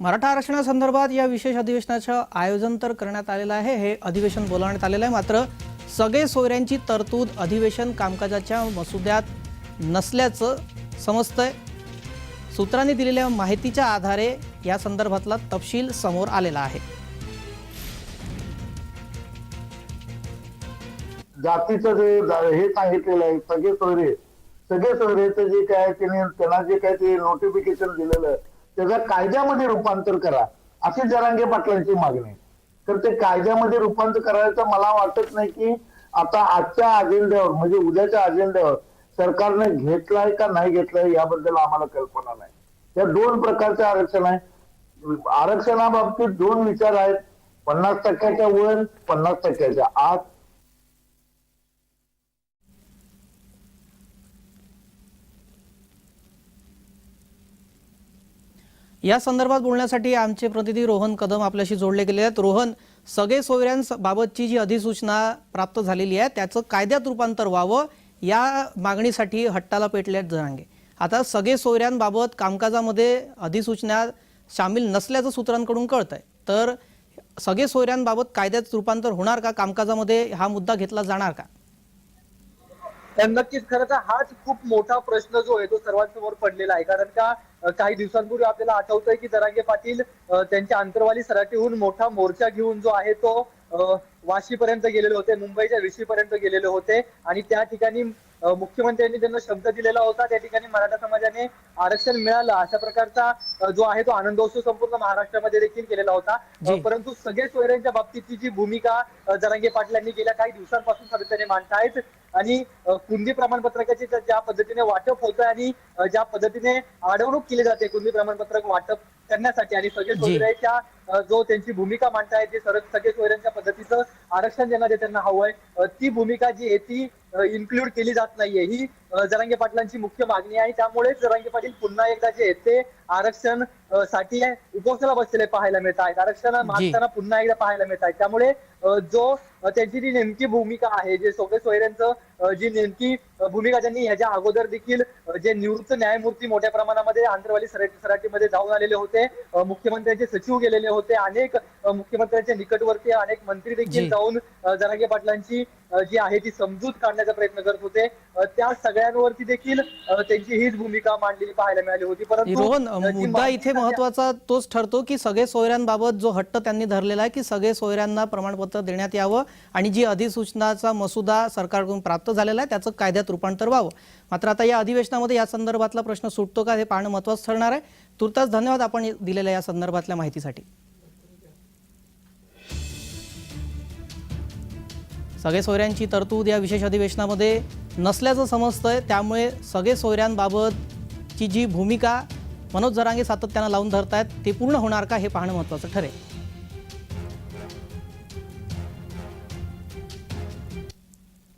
मराठा आरक्षणासंदर्भात या विशेष अधिवेशनाचं आयोजन तर करण्यात आलेलं आहे। हे अधिवेशन बोलावण्यात आलेलं आहे, मात्र सगळे सोयऱ्यांची तरतूद अधिवेशन कामकाजाच्या मसुद्यात नसल्याचं समजतंय। सूत्रांनी दिलेल्या माहितीच्या आधारे या संदर्भातला तपशील समोर आलेला आहे। जातीचं जे हे सांगितलेलं आहे, सगळे सोयरेचं जे काय त्यांना जे काय ते नोटिफिकेशन दिलेलं त्याचं कायद्यामध्ये रूपांतर करा अशी जरांगे पाटलांची मागणी आहे। तर ते कायद्यामध्ये रूपांतर करायचं मला वाटत नाही की आता आजच्या अजेंड्यावर म्हणजे उद्याच्या अजेंड्यावर सरकारने घेतलाय का नाही घेतलाय याबद्दल आम्हाला कल्पना नाही। या दोन प्रकारचे आरक्षण आहे। आरक्षणाबाबतीत दोन विचार आहेत, 50% वर 50% आत। या संदर्भात बोलण्यासाठी आमचे प्रतिनिधी रोहन कदम आपल्याशी जोडले गेले आहेत। रोहन, सगळे सोयऱ्यांबाबतची जी अधिसूचना प्राप्त झालेली आहे त्याचं कायद्यात रूपांतर व्हावं या मागणीसाठी हट्टाला पेटले जरांगे। आता सगळे सोयऱ्यांबाबत कामकाजामध्ये अधिसूचना सामील नसल्याचं सूत्रांकडून कळतंय, तर सगळे सोयऱ्यांबाबत कायद्यात रूपांतर होणार का? कामकाजामध्ये हा मुद्दा घेतला जाणार का? नक्कीच, खरं तर हाच खूप मोठा प्रश्न जो आहे तो सर्वांसमोर पडलेला आहे। कारण का काही दिवसांपूर्वी आपल्याला आठवतंय की जरांगे पाटील त्यांच्या आंतरवाली सराटीहून मोठा मोर्चा घेऊन जो आहे तो वाशीपर्यंत गेलेले होते, मुंबईच्या विशीपर्यंत गेलेले होते आणि त्या ठिकाणी मुख्यमंत्र्यांनी त्यांना शब्द दिलेला होता, त्या ठिकाणी मराठा समाजाने आरक्षण मिळालं अशा प्रकारचा जो आहे तो आनंदोत्सव संपूर्ण महाराष्ट्रामध्ये देखील केलेला होता। परंतु सगळे सोयऱ्यांच्या बाबतीतची जी भूमिका जरांगे पाटलांनी गेल्या काही दिवसांपासून सातत्याने मांडतायत आणि कुणबी प्रमाणपत्रकाचे ज्या पद्धतीने वाटप होतं आणि ज्या पद्धतीने अडवणूक केली जाते कुणबी प्रमाणपत्रक वाटप करण्यासाठी आणि सगळे सोयऱ्याच्या जो त्यांची भूमिका मांडतायत, जे सगळे सोयऱ्यांच्या पद्धतीचं आरक्षण ज्यांना त्यांना हवंय ती भूमिका जी आहे ती इन्क्लूड केली जात नाहीये, ही जरांगे पाटलांची मुख्य मागणी आहे। त्यामुळे जरांगे पाटील पुन्हा एकदा जे आहेत ते आरक्षण साठी उपोषणाला बसलेले पाहायला मिळत आहेत, आरक्षण मागताना पुन्हा एकदा पाहायला मिळत आहेत। त्यामुळे जो त्यांची जी नेमकी भूमिका आहे, जे सगळे सोयऱ्यांचं जी नेमकी भूमिका त्यांनी ह्याच्या अगोदर देखील जे निवृत्त न्यायमूर्ती मोठ्या प्रमाणामध्ये आंतरवाली सराटीमध्ये जाऊन आलेले होते, मुख्यमंत्र्यांचे सचिव गेलेले होते, अनेक मुख्यमंत्र्यांच्या निकटवर्ती अनेक मंत्री देखील जाऊन जरांगे पाटलांची जी आहे ती समजूत काढण्याचा प्रयत्न करत होते, त्या सगळ्यांवरती देखील त्यांची हीच भूमिका मांडलेली पाहायला मिळाली होती। परंतु रोहन, मुद्दा इथे महत्त्वाचा तोच ठरतो की सगळे सोयऱ्यांबाबत जो हट्ट त्यांनी धरलेला आहे की सगळे सोयऱ्यांना प्रमाणपत्र देण्यात यावं आणि जी अधिसूचनाचा मसुदा सरकारकडून प्राप्त झालेला आहे त्याचं कायद्यात रूपांतर व्हावं। मात्र आता या अधिवेशनामध्ये या संदर्भातला प्रश्न सुटतो का हे पाहणं महत्त्वाचं ठरणार आहे। तुर्तास धन्यवाद आपण दिलेल्या या संदर्भातल्या माहितीसाठी। सगळे सोयऱ्यांची तरतूद या विशेष अधिवेशनामध्ये नसल्याचं समजतंय, त्यामुळे सगळे सोयऱ्यांबाबतची जी भूमिका मनोज जरांगे सातत्यानं लावून धरतायत ते पूर्ण होणार का हे पाहणं महत्त्वाचं ठरेल।